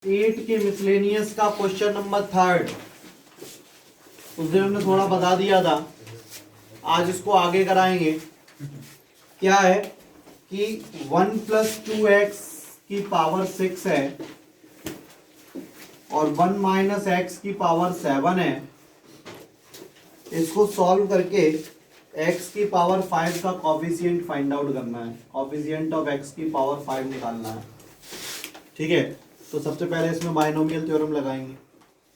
8 के मिसलेनियस का question number 3 उस दिन हमने थोड़ा बता दिया था, आज इसको आगे कराएंगे। क्या है कि 1 + 2x की पावर 6 है और 1 - x की पावर 7 है। इसको सॉल्व करके x की पावर 5 का कॉफिशिएंट फाइंड आउट करना है। कॉफिशिएंट ऑफ x की पावर 5 निकालना है। ठीक है, तो सबसे पहले इसमें बाइनोमियल थ्योरम लगाएंगे,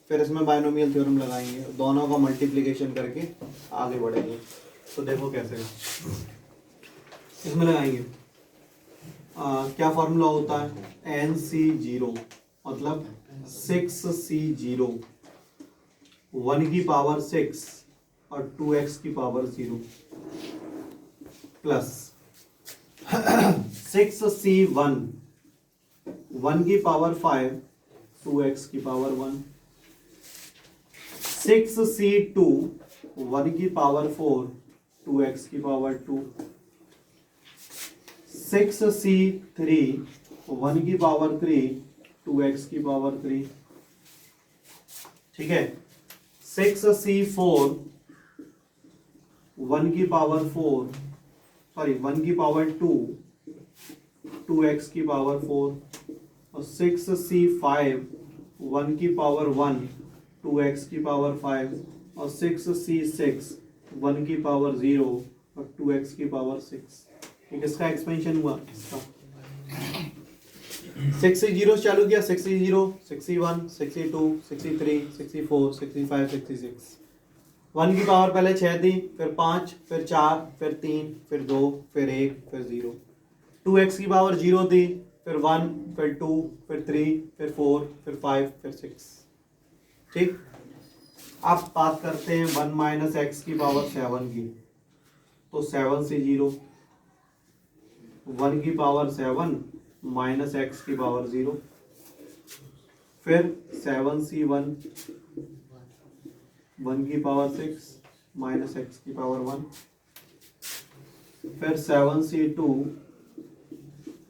फिर इसमें बाइनोमियल थ्योरम लगाएंगे, दोनों का मल्टीप्लिकेशन करके आगे बढ़ेंगे। तो देखो कैसे इसमें लगाएंगे। क्या फॉर्मूला होता है, NC0 मतलब 6C0, 1 की पावर 6 और 2x की पावर 0 प्लस 6C1, 1 की पावर 5, 2x की पावर 1, 6C2, 1 की पावर 4, 2x की पावर 2, 6C3, 1 की पावर 3, 2x की पावर 3। ठीक है, 6C4, 1 की पावर 4, सॉरी 1 की पावर 2, 2x की पावर 4 और 6C5, 1 की पावर 1, 2x की पावर 5 और 6C6, 1 की पावर 0 और 2x की पावर 6। ये किसका एक्सपेंशन हुआ? इसका 6C0 चालू किया, 6C0, 6C1, 6C2, 6C3, 6C4, 6C5, 6C6। 1 की पावर पहले 6 थी, फिर 5, फिर 4, फिर 3, फिर 2, फिर 1, फिर 0। 2x की पावर 0 थी, फिर 1, फिर 2, फिर 3, फिर 4, फिर 5, फिर 6। ठीक, अब बात करते हैं 1 - x की पावर 7 की। तो 7C0, 1 की पावर 7 माइनस x की पावर 0, फिर 7C1, 1 की पावर 6 माइनस x की पावर 1, फिर 7C2,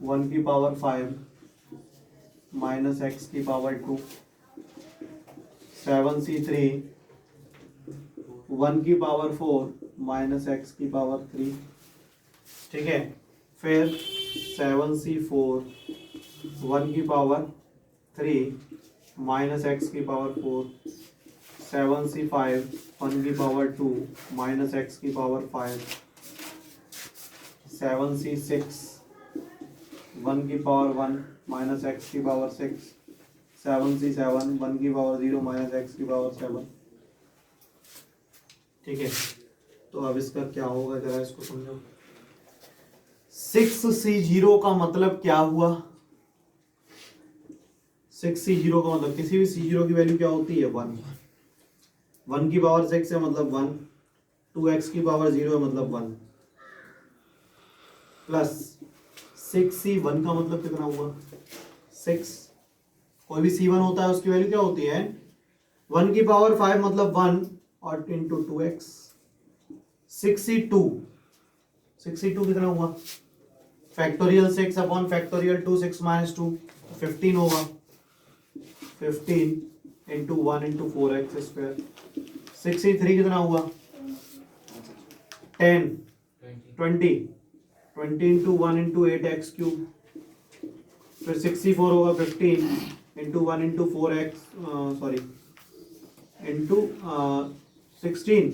1 की पावर 5 माइनस x की पावर 2, 7C3, 1 की पावर 4 माइनस x की पावर 3। ठीक है, फिर 7C4, 1 की पावर 3 माइनस x की पावर 4, 7C5, 1 की पावर 2 माइनस x की पावर 5, 7C6, 1 की पावर 1 माइनस x की पावर 6, 7C7, 1 की पावर 0 माइनस x की पावर 7। ठीक है, तो अब इसका क्या होगा जरा इसको समझो। 6C0 का मतलब क्या हुआ? 6C0 का मतलब किसी भी C0 की वैल्यू क्या होती है? 1। 1 की पावर 6 है मतलब 1, 2x की पावर 0 है मतलब 1, प्लस 6C1 का मतलब कितना हुआ? 6। कोई भी C1 होता है उसकी वैल्यू क्या होती है? 1 की पावर 5 मतलब 1 और इंटू 2x। 6C2, 6C2 कितना हुआ? फैक्टोरियल 6 अपॉन फैक्टोरियल 2, 6 - 2 15 होगा, 15 into 1 into 4x square. 6C3 कितना हुआ? 10, 20 इंटू 1 इंटू 8x क्यूब। फिर 6C4 होगा 15 into 1 into 4x, sorry into 16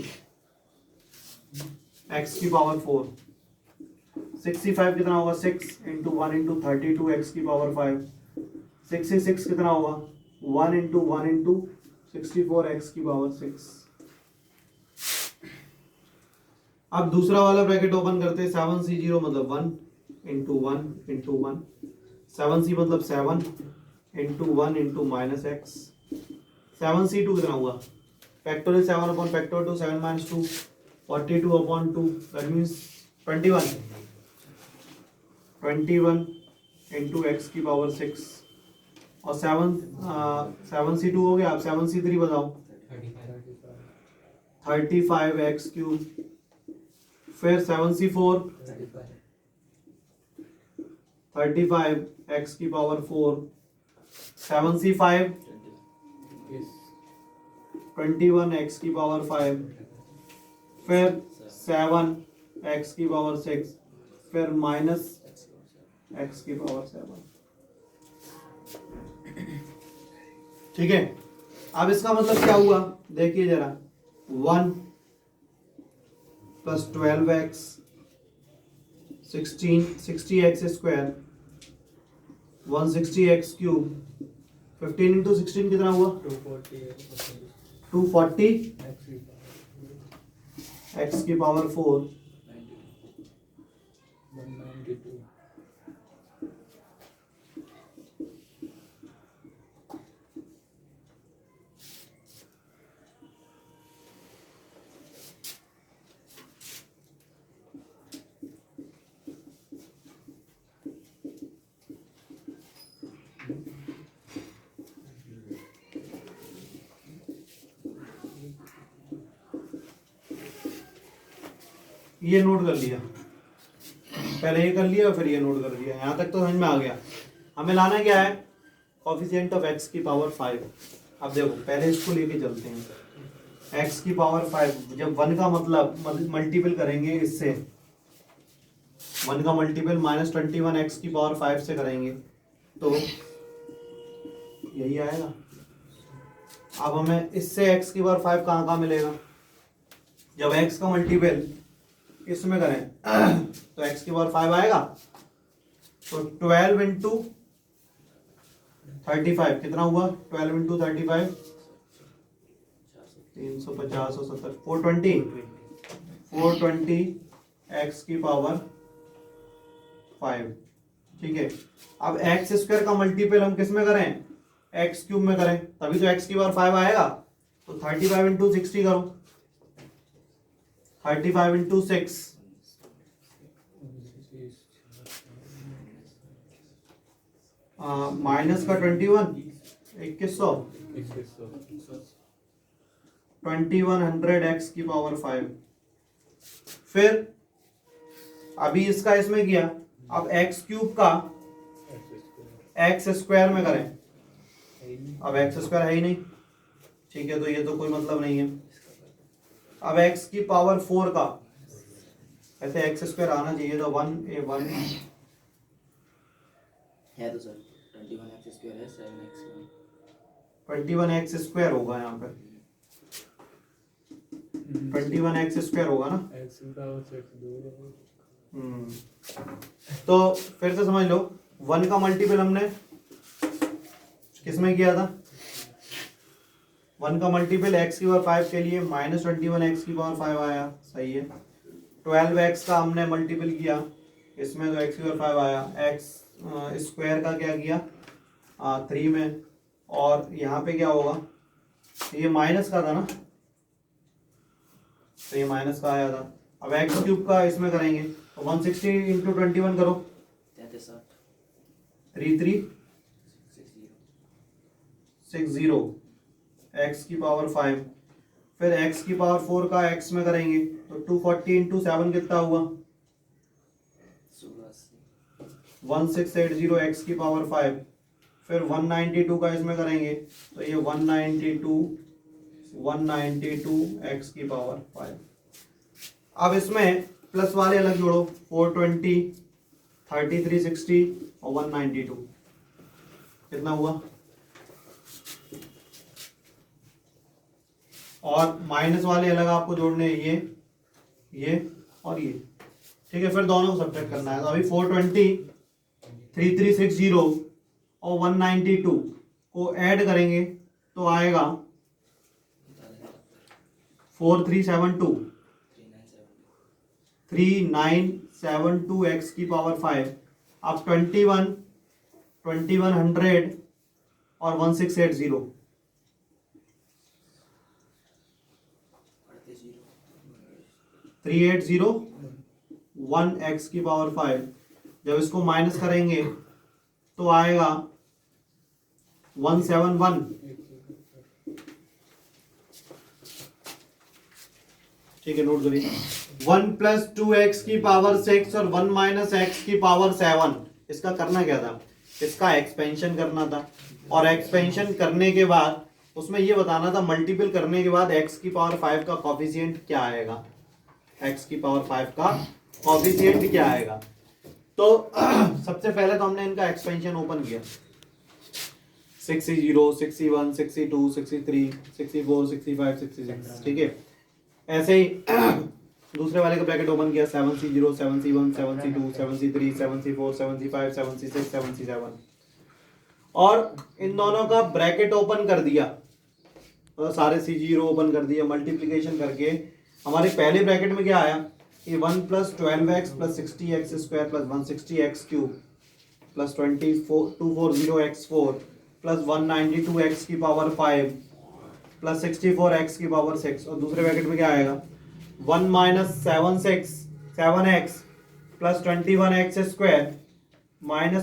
x की पावर 4। 65 कितना होगा? 6 इंटू 1 इंटू 32 x की पावर 5। 66 कितना होगा? 1 इंटू 1 इंटू 64 x की पावर 6। अब दूसरा वाला ब्रैकेट ओपन करते हैं। 7C0 मतलब 1 इंटू 1 इंटू 1, 7C मतलब 7 into 1 into minus x। 7C2 कितना हुआ? Factorial 7 upon factorial 2, 7 - 2 42 upon 2, that means 21 into x की पावर 6 और 7C2 हो गया। अब 7C3 बताओ। 35x cube. फिर 7C4, 35x की पावर 4 7c5 21 x की पावर 5, फिर 7 x की पावर 6, फिर माइनस x की पावर 7। ठीक है, अब इसका मतलब क्या हुआ देखिए जरा, 1 plus 12x 60x square 160x cube 15 into 16 कितना हुआ 240 x की पावर 4 192 ये नोट कर लिया, पहले ये कर लिया फिर ये नोट कर लिया, यहाँ तक तो समझ में आ गया। हमें लाना क्या है, कोफिशिएंट ऑफ x की पावर 5। अब देखो पहले इसको लेके चलते हैं, x की पावर 5 जब 1 का मतलब मल्टीपल करेंगे इससे, 1 का मल्टीपल माइनस 21 x की पावर 5 से करेंगे तो यही आएगा। अब हमें इससे x की पावर 5 कहाँ कहाँ मिलेगा, जब x का मल्टीपल इसमें करें तो x की पावर 5 आएगा, तो 12 इंटू 35 कितना हुआ, 12 इंटू 35 350 और 70 420 x की पावर 5। ठीक है, अब एक्स स्क्वायर का मल्टीपल हम किस में करें, एक्स क्यूब में करें, तभी तो x की पावर 5 आएगा। तो 35 इंटू 60 करो, 35 इंटू 6 माइनस का 21 2100 2100 x की पावर 5। फिर अभी इसका इसमें किया, अब x क्यूब का x स्क्वायर में करें, अब x स्क्वायर है ही नहीं, ठीक है, तो ये तो कोई मतलब नहीं है। अब x की पावर 4 का, ऐसे x स्क्वायर आना चाहिए था 1 है तो सर 21x स्क्वायर है 7x 21x स्क्वायर होगा यहाँ पे, 21x स्क्वायर होगा ना। तो फिर से समझ लो, 1 का मल्टीपल हमने किसमें किया था, 1 का मल्टीपल x की पावर 5 के लिए माइनस 21x की पावर 5 आया, सही है। 12x का हमने मल्टीपल किया इसमें तो x की पावर 5 आया, x स्क्वायर का क्या किया 3 में, और यहाँ पे क्या होगा, ये माइनस का था ना, तो ये माइनस का आया था। अब x क्यूब का इसमें करेंगे तो 160 इंटू 21 करो, 3360 x की पावर 5, फिर x की पावर 4 का x में करेंगे तो 240 इंटू 7 कितना हुआ 1680 x की पावर 5, फिर 192 का इसमें करेंगे तो ये 192 x की पावर 5। अब इसमें प्लस वाले अलग जोड़ो, 420 3360 और 192 कितना हुआ, और माइनस वाले अलग आपको जोड़ने ये और ये, ठीक है। फिर दोनों को सब्ट्रैक्ट करना है, तो अभी 420 3360 और 192 को ऐड करेंगे तो आएगा 3972 x की पावर 5। अब 2100 और 1680 380 1 x की पावर 5, जब इसको माइनस करेंगे तो आएगा 171, ठीक है, नोट करिए। 1 प्लस 2x की पावर 6 और 1 माइनस x की पावर 7, इसका करना क्या था, इसका एक्सपेंशन करना था। और एक्सपेंशन करने के बाद उसमें ये बताना था मल्टीपल करने के बाद x की पावर 5 का कॉफिशिएंट क्या आएगा, x की पावर 5 का कॉफिशिएंट क्या आएगा। तो सबसे पहले तो हमने इनका एक्सपेंशन ओपन किया 60, 61, 62, 63, 64, 65, 66, ठीक है। ऐसे ही दूसरे वाले का ब्रैकेट ओपन किया 7C0, 7C1, 7C2, 7C3, 7C4, 7C5, 7C6, 7C7 और इन दोनों का ब्रैकेट ओपन कर दिया और सारे C0 ओपन कर दिया। मल्टीप्लिकेशन करके हमारे पहले ब्रैकेट में क्या आया, ये 1 + 12x + 60x² + 160x³ + 240x4 + 192x की पावर 5 + 64x6। और दूसरे ब्रैकेट में क्या आएगा 1 - 7x + 21x² -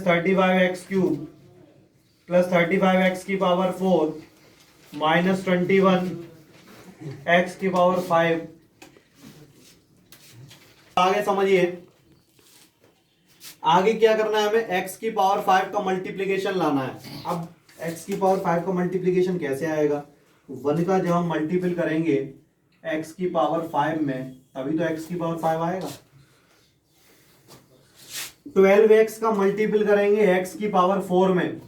35x³ + 35x की पावर 4 - 21x की पावर 5। आगे समझिए, आगे क्या करना है हमें, x की पावर 5 का मल्टीप्लिकेशन लाना है। अब x की पावर 5 का मल्टीप्लिकेशन कैसे आएगा, 1 का जब हम मल्टीपल करेंगे x की पावर 5 में तभी तो x की पावर 5 आएगा। 12x का मल्टीपल करेंगे x की पावर 4 में,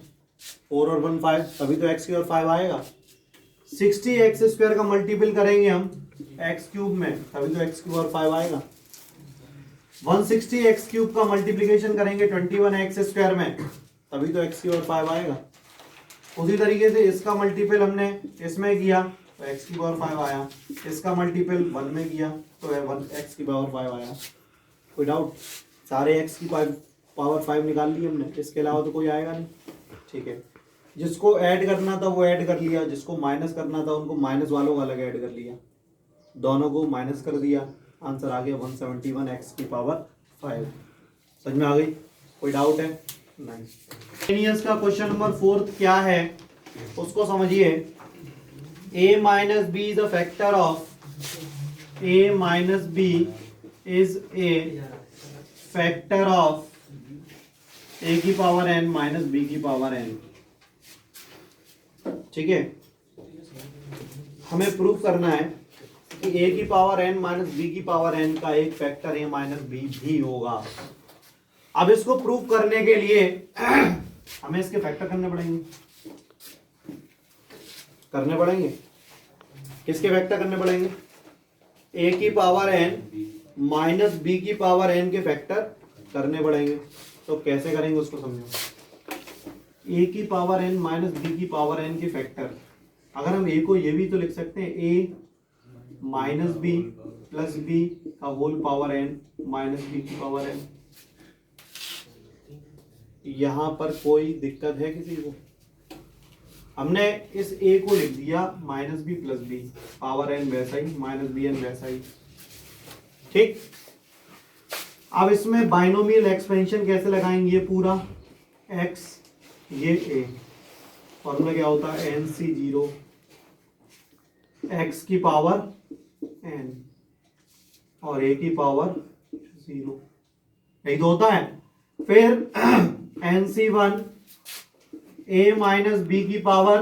4 और 1 5, तभी तो x की पावर 5 आएगा। 60x² का मल्टीपल करेंगे हम x³ में, तभी तो x की पावर 5 आएगा। 160x³ का मल्टीप्लिकेशन करेंगे 21x² में, तभी तो x की पावर 5 आएगा। उसी तरीके से इसका मल्टीपल हमने इसमें किया तो x की पावर 5 आया, इसका मल्टीपल 1 में किया तो 1x की पावर 5 आया। कोई डाउट, सारे x की पावर 5 निकाल ली हमने, इसके अलावा तो कोई आएगा नहीं, ठीक है। जिसको ऐड करना था वो ऐड कर लिया, जिसको माइनस करना था उनको माइनस वालों का अलग ऐड कर लिया, दोनों को माइनस कर दिया, आंसर आ गया 171x की पावर 5। समझ में आ गई, कोई डाउट है नहीं। का क्वेश्चन नंबर 4 क्या है उसको समझिए। a - b is a factor of a - b is a factor of a की पावर n - b की पावर n, ठीक है। हमें प्रूफ करना है कि a की पावर n - b की पावर n का एक फैक्टर a - b भी होगा। अब इसको प्रूफ करने के लिए हमें इसके फैक्टर करने पड़ेंगे। किसके फैक्टर करने पड़ेंगे, a की पावर n - b की पावर n के फैक्टर करने पड़ेंगे। तो कैसे करेंगे उसको समझो। a की पावर n - b की पावर n के फैक्टर, अगर हम a को ये भी तो लिख सकते हैं a - b + b का होल पावर n - b की पावर n। यहां पर कोई दिक्कत है किसी को, हमने इस a को लिख दिया -b + b, पावर n वैसा ही, -bn वैसा ही, ठीक। अब इसमें बाइनोमियल एक्सपेंशन कैसे लगाएंगे, ये पूरा x ये a, फॉर्मूला क्या होता है nc0 x की पावर n और a की पावर 0, यही तो होता है। फिर nc1 a - b की पावर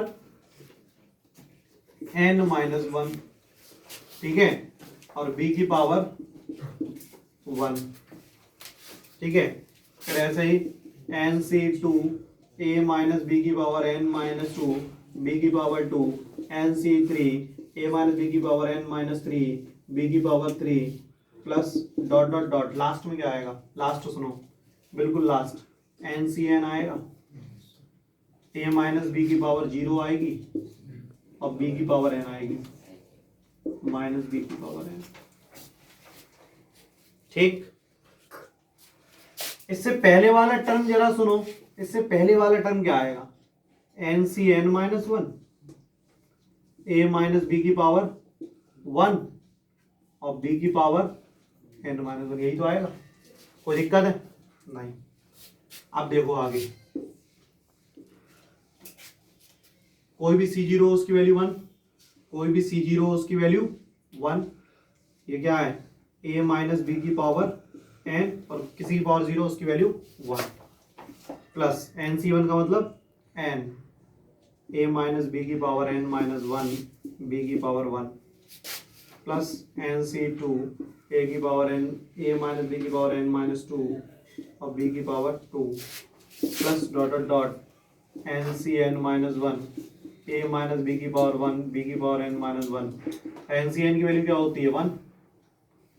n - 1, ठीक है, और b की पावर 1, ठीक है। फिर ऐसे ही nc2 a - b की पावर n - 2 b की पावर 2, nc3 a - b की पावर n - 3 b की power 3 plus dot dot dot, last में क्या आएगा, लास्ट सुनो बिल्कुल लास्ट, ncn आएगा, a - b की पावर 0 आएगी और b की पावर n आएगी -b की पावर n, ठीक। इससे पहले वाला टर्म जरा सुनो, इससे पहले वाला टर्म क्या आएगा, ncn - 1 a - b की पावर 1 और b की पावर n - 1, यही तो आएगा। कोई दिक्कत है नहीं। अब देखो आगे, कोई भी C0 उसकी वैल्यू 1, कोई भी C0 उसकी वैल्यू 1, ये क्या है a - b की पावर n और किसी की पावर 0 उसकी वैल्यू 1, प्लस nc1 का मतलब n ए माइनस बी की power N minus one B की power one plus N C two A की power N A minus B की पावर एन माइनस टू और बी की power two plus dot dot dot N C N minus one A minus B की power one B की power N minus one. N C N की value क्या होती है? One.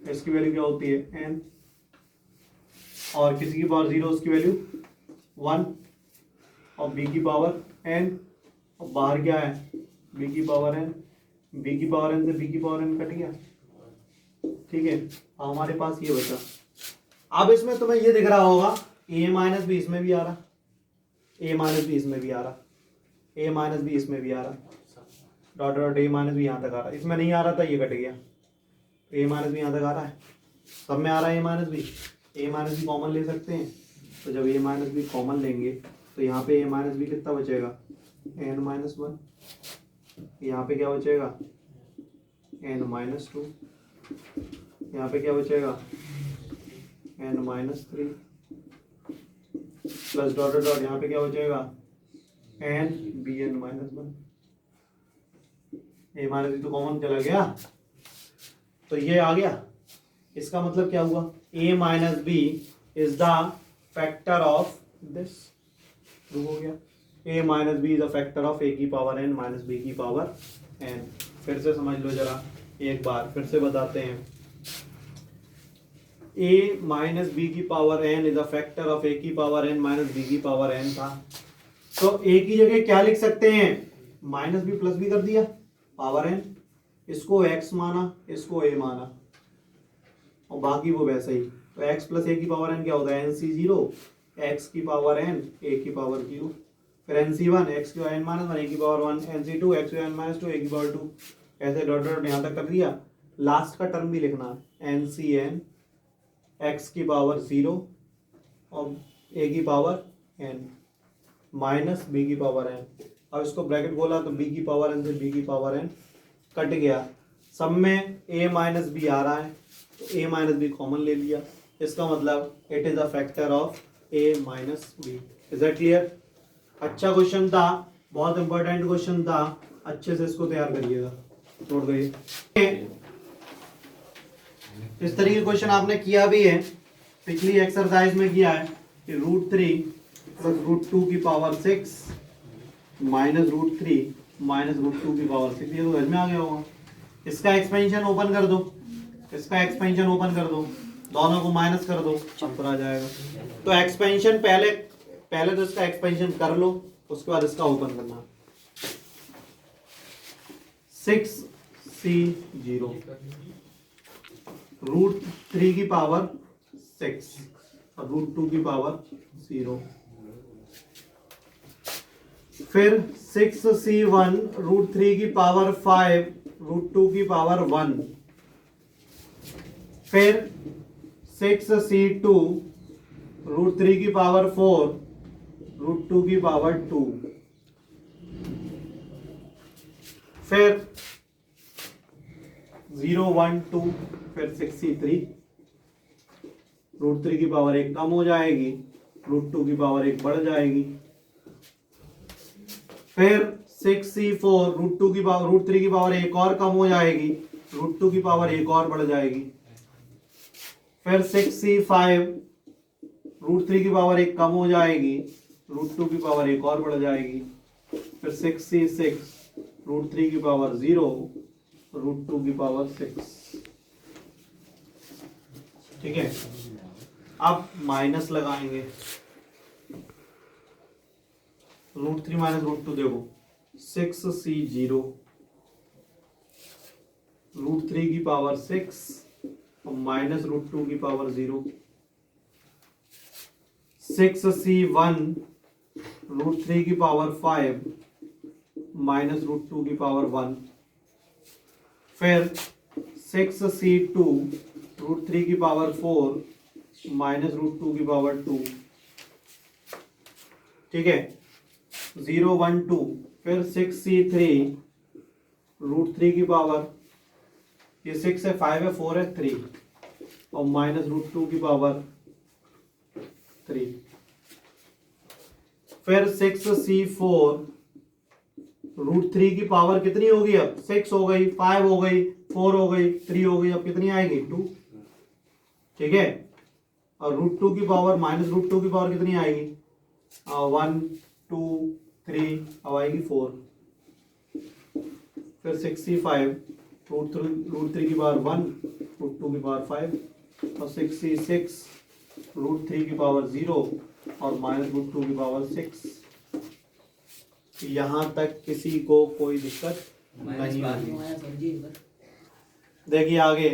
इसकी value क्या होती है? एन। और किसी की पावर जीरो उसकी वैल्यू वन और बी की पावर एन और बाहर क्या है? बी की पावर एन। बी की पावर एन से बी की पावर एन कट गया, ठीक है। हमारे पास ये बचा। अब इसमें तुम्हें ये दिख रहा होगा ए माइनस बी इसमें भी आ रहा, ए माइनस बी इसमें भी आ रहा, ए माइनस बी इसमें भी आ रहा, dot dot A minus B यहाँ तक आ रहा। इसमें नहीं आ रहा था, ये कट गया। ए माइनस बी यहाँ तक आ रहा है, सब में आ रहा है ए माइनस बी। ए माइनस बी कॉमन ले सकते हैं, तो जब ए माइनस बी कॉमन लेंगे तो यहाँ पे ए माइनस बी कितना बचेगा? N minus one. यहाँ पे क्या बचेगा? N minus two. यहाँ पे क्या बचेगा? N minus three plus dot dot यहाँ पे क्या बचेगा? N B N minus one. A minus B तो कॉमन चला गया, तो ये आ गया। इसका मतलब क्या हुआ? A minus B is the factor of this. Prove हो गया। A minus B is the factor of A की पावर एन माइनस बी की पावर एन। फिर से समझ लो जरा, एक बार फिर से बताते हैं। ए माइनस बी की power N is a factor of A की पावर एन माइनस बी की पावर एन था, तो ए की जगह क्या लिख सकते हैं? माइनस बी प्लस बी कर दिया, पावर एन। इसको एक्स माना, इसको ए माना, और बाकी वो वैसे ही। तो एक्स प्लस ए की पावर एन क्या होता है? एन सी जीरो, एक्स की पावर एन ए की पावर जीरो। फिर एन सी वन एक्स की एन माइनस वन ए की power one, N C two X N minus two A की पावर टू। ऐसे डॉट डॉट यहाँ तक कर दिया। लास्ट का टर्म भी लिखना, एन सी एन एक्स की पावर जीरो और ए की पावर एन माइनस बी की पावर एन। अब इसको ब्रैकेट बोला तो बी की पावर एन से बी की पावर एन कट गया। सब में ए माइनस बी आ रहा है, तो ए माइनस बी कॉमन ले लिया। इसका मतलब it is a factor of A minus B. Is that clear? अच्छा क्वेश्चन था, बहुत इंपॉर्टेंट क्वेश्चन था, अच्छे से इसको तैयार करिएगा। छोड़ दो इस तरीके क्वेश्चन आपने किया भी है, पिछली एक्सरसाइज में किया है कि root three plus root two की power six minus root three minus root two की पावर सिक्स। ये तो घर में आ गया होगा। इसका एक्सपेंशन ओपन कर दो, इसका एक्सपेंशन ओपन कर दो, दोनों को माइनस कर दो, ऊपर आ जाएगा। तो एक्सपेंशन पहले तो इसका एक्सपेंशन कर लो, उसके बाद इसका ओपन करना। 6c0 रूट थ्री की पावर 6 और रूट टू की पावर 0। फिर 6c1 रूट थ्री की पावर 5 रूट टू की पावर 1। फिर 6c2 रूट थ्री की पावर 4 रूट टू की पावर 2। फिर 0 1 2 फिर 63 रूट थ्री की पावर 1 कम हो जाएगी, रूट टू की पावर 1 बढ़ जाएगी। फिर 6c4 रूट थ्री की पावर 1 और कम हो जाएगी, रूट टू की पावर 1 और बढ़ जाएगी। फिर 6c5 रूट थ्री की पावर 1 कम हो जाएगी, रूट टू की पावर 1 और बढ़ जाएगी। फिर 6c6 रूट थ्री की पावर 0 रूट टू की पावर 6। ठीक है, अब माइनस लगाएंगे। Root three minus root two, देखो 6c0 रूट थ्री की पावर 6 और माइनस रूट टू की पावर 0। 6c1 रूट थ्री की पावर 5 माइनस रूट टू की पावर 1। फिर 6c2 रूट थ्री की पावर 4 माइनस रूट टू की पावर 2। ठीक है, 0 1 2। फिर 6c3 रूट थ्री की पावर, ये 6 है 5 है 4 है 3 और माइनस रूट टू की पावर 3। फिर 6c4 रूट 3 की पावर कितनी होगी अब 6 हो गई, 5 हो गई, 4 हो गई, 3 हो गई, अब कितनी आएगी 2। ठीक है, और रूट 2 की पावर माइनस रूट 2 की पावर कितनी आएगी 1 2 3, अब आएगी 4। फिर 65 रूट 3 की पावर 1, रूट 2 की पावर 5, और 66 रूट 3 की पावर 0 और माइनस रूट 2 की पावर 6। यहां तक किसी को कोई दिक्कत नहीं होगी। देखिए आगे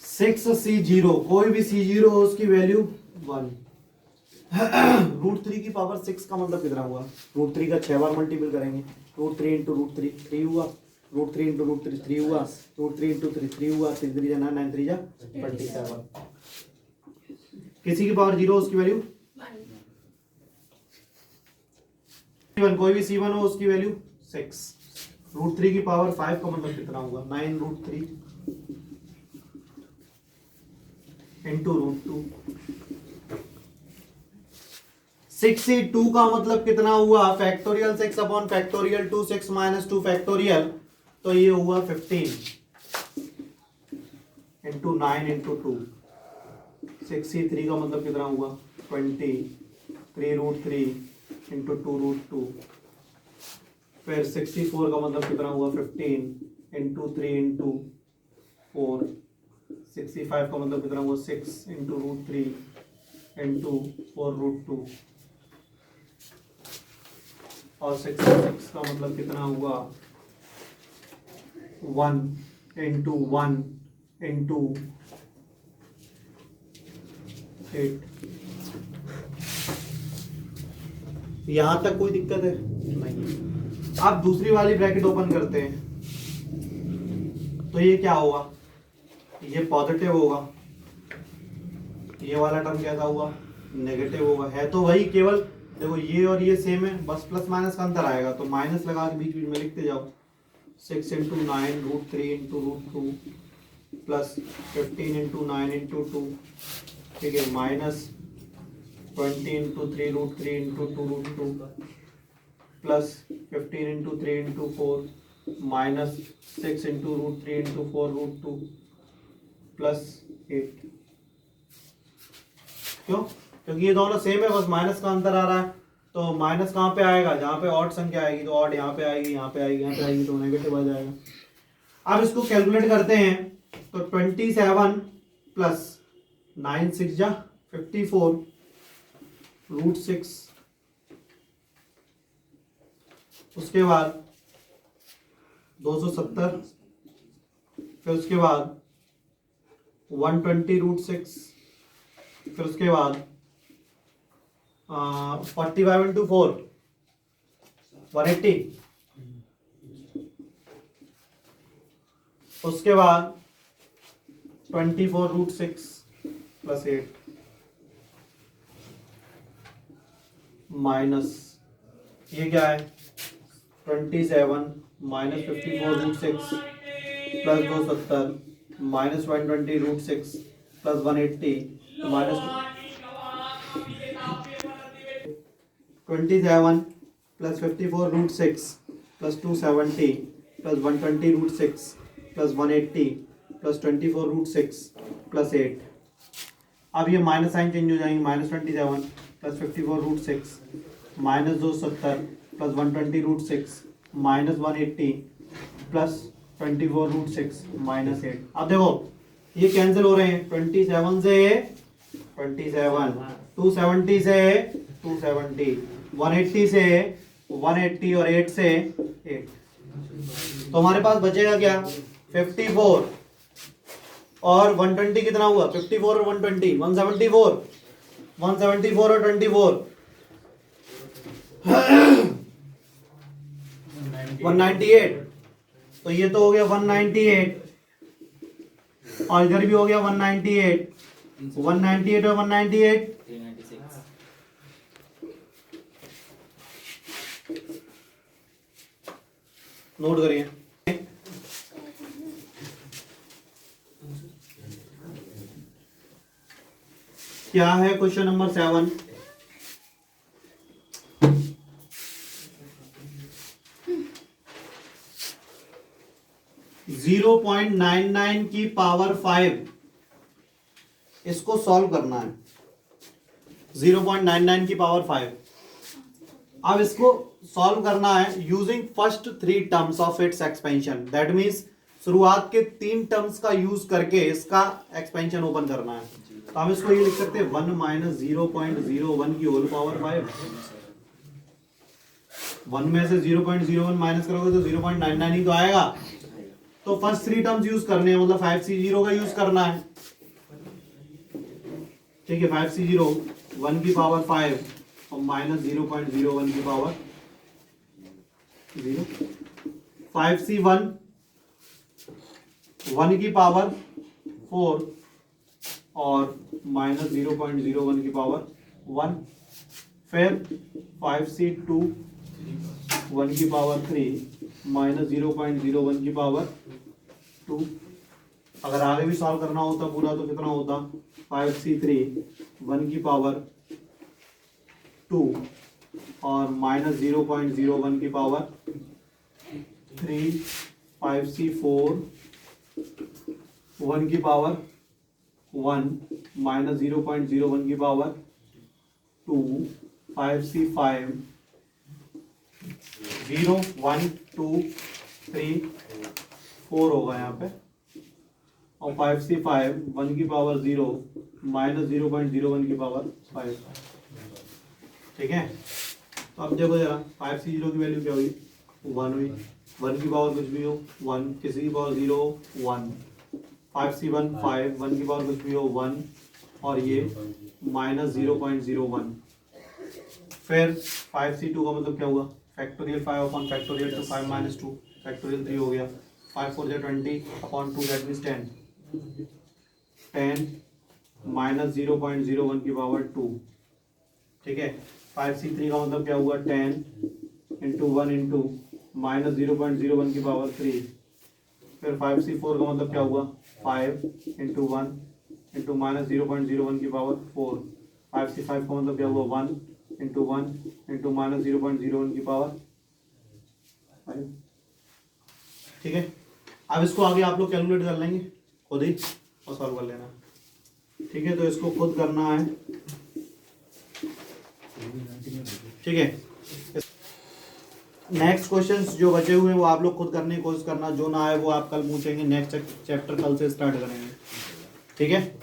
6C0, कोई भी C0 हो उसकी वैल्यू 1। रूट 3 की पावर 6 का मतलब कितना हुआ, रूट 3 का 6 बार मल्टीपल करेंगे, रूट 3 इंटू रूट 3 3 हुआ, रूट 3 इंटू रूट 3 3 हुआ, रूट 3 इंटू 3 3 हुआ, 3 3 जा 9 3 जा 27। किसी की पावर 0 उसकी वैल्यू 1, कोई भी C1 हो उसकी वैल्यू 6। रूट 3 की पावर 5 का मतलब कितना होगा 9 रूट 3 इंटू रूट 2। 62 का मतलब कितना हुआ, factorial 6 upon factorial 2, 6 minus 2 factorial, तो ये हुआ 15 इंटू 9 इंटू 2। 63 का मतलब कितना हुआ 20, 3 रूट 3 इंटू 2 रूट 2। फिर 64 का मतलब कितना हुआ 15 इंटू 3 इंटू 4। 65 का मतलब कितना हुआ 6 इंटू रूट 3 इंटू 4 रूट 2। और 66 का मतलब कितना हुआ 1 इंटू 1 इंटू 8। यहां तक कोई दिक्कत है नहीं। अब दूसरी वाली ब्रैकेट ओपन करते हैं, तो ये क्या होगा, ये पॉजिटिव होगा, ये वाला टर्म कैसा हुआ नेगेटिव होगा। है तो वही, केवल देखो ये और ये सेम है, बस प्लस माइनस का अंतर आएगा, तो माइनस लगा के बीच बीच में लिखते जाओ। 6 into 9 root 3 into root 2 plus 15 into 9 into 2, ठीक है, minus 20 into 3 root 3 into 2 root 2 plus 15 into 3 into 4 minus 6 into root 3 into 4 root 2 plus 8। क्यों, क्योंकि ये दोनों सेम है, बस माइनस का अंतर आ रहा है। तो माइनस कहाँ पे आएगा, जहाँ पे ऑड संख्या आएगी तो ऑड यहाँ पे आएगी, यहाँ पे आएगी, यहाँ पे आएगी, तो नेगेटिव आ जाएगा। अब इसको कैलकुलेट करते हैं, तो 27 प्लस 9 6 जा 54 रूट 6, उसके बाद 270, फिर उसके बाद 120 रूट 6, फिर उसके बाद 45 इंटू 4 180, उसके बाद 24 रूट 6 प्लस 8 माइनस ये क्या है 27 minus 54 root 6 plus 270 minus 120 root 6 plus 180 minus 27 plus 54 root 6 plus 270 plus 120 root 6 plus 180 plus 24 root 6 plus 8। अब ये माइनस साइन चेंज हो जाएंगे, minus 27 plus 54 root 6 minus 270 plus 120 root 6 minus 180 plus 24 root 6 minus 8। अब देखो ये कैंसिल हो रहे हैं, 27 से 27, 270 से 270, 180 से 180 और 8 से 8, तो हमारे पास बचेगा क्या 54 और 120 कितना हुआ 54 और 120 174, 174 और 24 198, तो ये तो हो गया 198 और इधर भी हो गया 198, 198 और 198 396। नोट करिए। क्या है क्वेश्चन नंबर 7, 0.99 की पावर 5 इसको सॉल्व करना है। 0.99 की पावर 5 अब इसको सॉल्व करना है using first 3 terms of its expansion. That means शुरुआत के 3 टर्म्स का यूज करके इसका एक्सपेंशन ओपन करना है। तो हम इसको ये लिख सकते हैं 1 माइनस 0.01 की होल पावर 5। 1 में से 0.01 माइनस करोगे तो 0.99 ही तो आएगा। तो फर्स्ट 3 टर्म्स यूज करने हैं, मतलब 5c0 का यूज करना है। ठीक है, 5c0 1 की पावर 5 और माइनस 0.01 की पावर 0। 5c1 1 की पावर 4 और माइनस 0.01 की पावर 1। फिर 5c2 1 की पावर 3 माइनस 0.01 की पावर 2। अगर आगे भी सॉल्व करना होता पूरा तो कितना होता 5c3 1 की पावर 2 और माइनस 0.01 की पावर 3। 5c4 1 की पावर 1 माइनस 0.01 की पावर 2। 5c5 0 1 2 3 4 होगा यहाँ पे, और 5c5 1 की पावर 0 माइनस 0.01 की पावर 5। ठीक है, तो अब देखो जरा 5c0 की वैल्यू क्या हुई 1 हुई। 1 की पावर कुछ भी हो 1, किसी की पावर 0 1। 5c1 5 1 की पावर कुछ भी हो 1 और ये माइनस 0.01। फिर 5c2 का मतलब क्या हुआ factorial 5 upon factorial 2 5 minus 2 factorial 3 हो गया। 5 4 20 अपॉन 2 दैट मीन्स 10 माइनस 0.01 की पावर 2। ठीक है, 5c3 का मतलब क्या हुआ 10 इंटू 1 इंटू माइनस 0.01 की पावर 3। फिर 5c4 का मतलब क्या हुआ 5 इंटू 1 इंटू माइनस 0.01 की पावर 4। 5c5 का मतलब क्या हुआ 1 इंटू 1 इंटू माइनस 0.01 की पावर 5। ठीक है, अब इसको आगे आप लोग कैलकुलेट कर लेंगे खुद ही और सॉल्व कर लेना। ठीक है, तो इसको खुद करना है। ठीक है, नेक्स्ट क्वेश्चंस जो बचे हुए हैं वो आप लोग खुद करने की कोशिश करना, जो ना आए वो आप कल पूछेंगे। नेक्स्ट चैप्टर कल से स्टार्ट करेंगे। ठीक है।